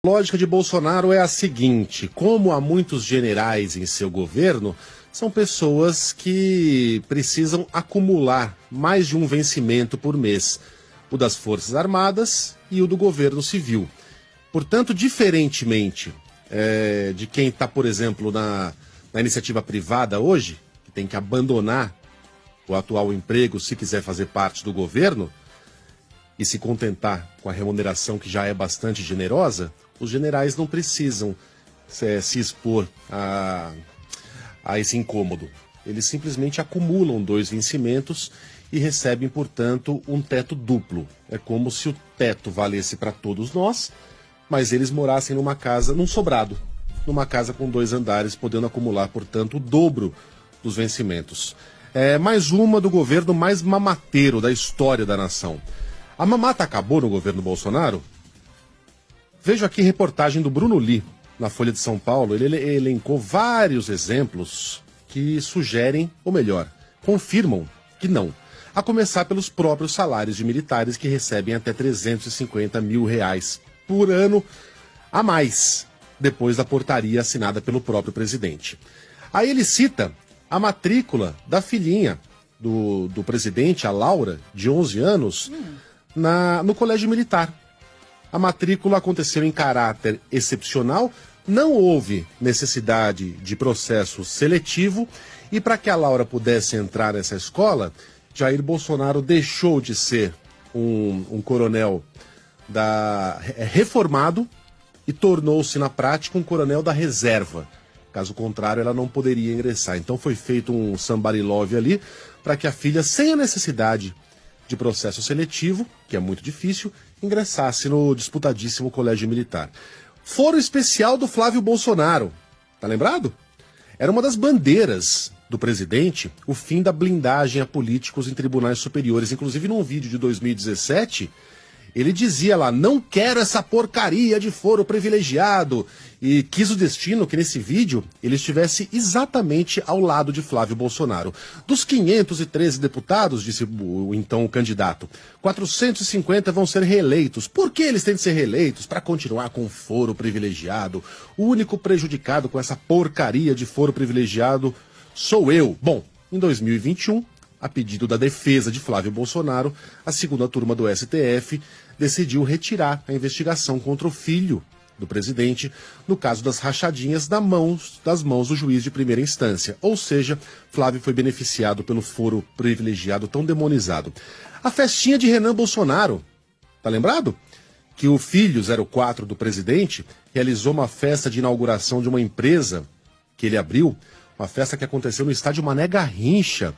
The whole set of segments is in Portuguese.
A lógica de Bolsonaro é a seguinte: como há muitos generais em seu governo, são pessoas que precisam acumular mais de um vencimento por mês, o das Forças Armadas e o do governo civil. Portanto, diferentemente de quem está, por exemplo, na iniciativa privada hoje, que tem que abandonar o atual emprego se quiser fazer parte do governo e se contentar com a remuneração que já é bastante generosa, os generais não precisam se expor a esse incômodo. Eles simplesmente acumulam 2 vencimentos e recebem, portanto, um teto duplo. É como se o teto valesse para todos nós, mas eles morassem numa casa, num sobrado, numa casa com 2 andares, podendo acumular, portanto, o dobro dos vencimentos. É mais uma do governo mais mamateiro da história da nação. A mamata acabou no governo Bolsonaro? Vejo aqui reportagem do Bruno Li, na Folha de São Paulo. Ele elencou vários exemplos que sugerem, ou melhor, confirmam que não. A começar pelos próprios salários de militares que recebem até R$350 mil por ano a mais, depois da portaria assinada pelo próprio presidente. Aí ele cita a matrícula da filhinha do presidente, a Laura, de 11 anos, no colégio militar. A matrícula aconteceu em caráter excepcional, não houve necessidade de processo seletivo e para que a Laura pudesse entrar nessa escola, Jair Bolsonaro deixou de ser um coronel reformado e tornou-se na prática um coronel da reserva. Caso contrário, ela não poderia ingressar. Então foi feito um somebody love ali para que a filha, sem a necessidade de processo seletivo, que é muito difícil, ingressasse no disputadíssimo colégio militar. Foro especial do Flávio Bolsonaro. Tá lembrado? Era uma das bandeiras do presidente o fim da blindagem a políticos em tribunais superiores. Inclusive, num vídeo de 2017, ele dizia lá: não quero essa porcaria de foro privilegiado. E quis o destino que nesse vídeo ele estivesse exatamente ao lado de Flávio Bolsonaro. Dos 513 deputados, disse o então candidato, 450 vão ser reeleitos. Por que eles têm de ser reeleitos? Para continuar com o foro privilegiado. O único prejudicado com essa porcaria de foro privilegiado sou eu. Bom, em 2021, a pedido da defesa de Flávio Bolsonaro, a segunda turma do STF decidiu retirar a investigação contra o filho do presidente no caso das rachadinhas das mãos do juiz de primeira instância. Ou seja, Flávio foi beneficiado pelo foro privilegiado tão demonizado. A festinha de Renan Bolsonaro, tá lembrado? Que o filho 04 do presidente realizou uma festa de inauguração de uma empresa que ele abriu, uma festa que aconteceu no estádio Mané Garrincha,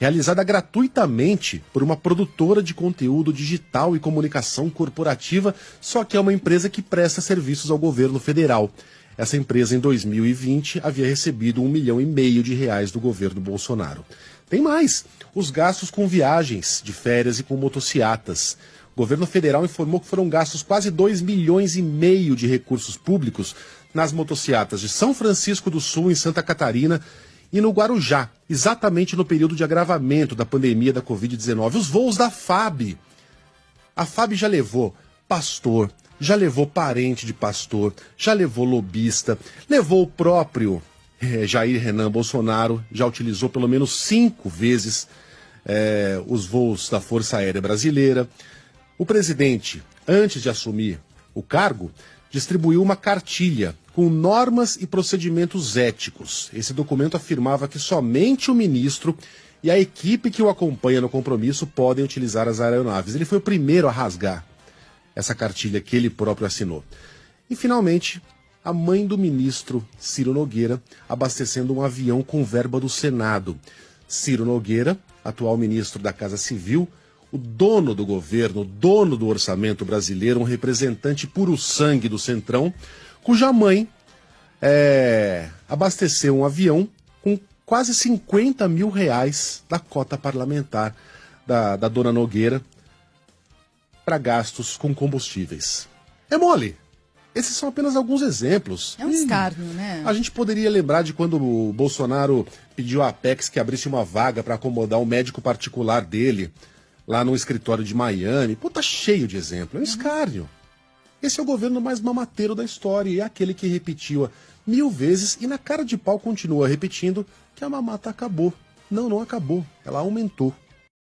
realizada gratuitamente por uma produtora de conteúdo digital e comunicação corporativa, só que é uma empresa que presta serviços ao governo federal. Essa empresa, em 2020, havia recebido R$1,5 milhão do governo Bolsonaro. Tem mais: os gastos com viagens de férias e com motociatas. O governo federal informou que foram gastos quase R$2,5 milhões de recursos públicos nas motociatas de São Francisco do Sul, em Santa Catarina, e no Guarujá, exatamente no período de agravamento da pandemia da Covid-19. Os voos da FAB. A FAB já levou pastor, já levou parente de pastor, já levou lobista, levou o próprio Jair Renan Bolsonaro, já utilizou pelo menos 5 vezes os voos da Força Aérea Brasileira. O presidente, antes de assumir o cargo, distribuiu uma cartilha com normas e procedimentos éticos. Esse documento afirmava que somente o ministro e a equipe que o acompanha no compromisso podem utilizar as aeronaves. Ele foi o primeiro a rasgar essa cartilha que ele próprio assinou. E, finalmente, a mãe do ministro Ciro Nogueira abastecendo um avião com verba do Senado. Ciro Nogueira, atual ministro da Casa Civil, o dono do governo, o dono do orçamento brasileiro, um representante puro sangue do Centrão, cuja mãe abasteceu um avião com quase R$50 mil da cota parlamentar da dona Nogueira para gastos com combustíveis. É mole. Esses são apenas alguns exemplos. É um escárnio, né? A gente poderia lembrar de quando o Bolsonaro pediu à Apex que abrisse uma vaga para acomodar um médico particular dele lá no escritório de Miami. Pô, tá cheio de exemplo. É um escárnio. Esse é o governo mais mamateiro da história e é aquele que repetiu 1000 vezes e na cara de pau continua repetindo que a mamata acabou. Não, não acabou. Ela aumentou.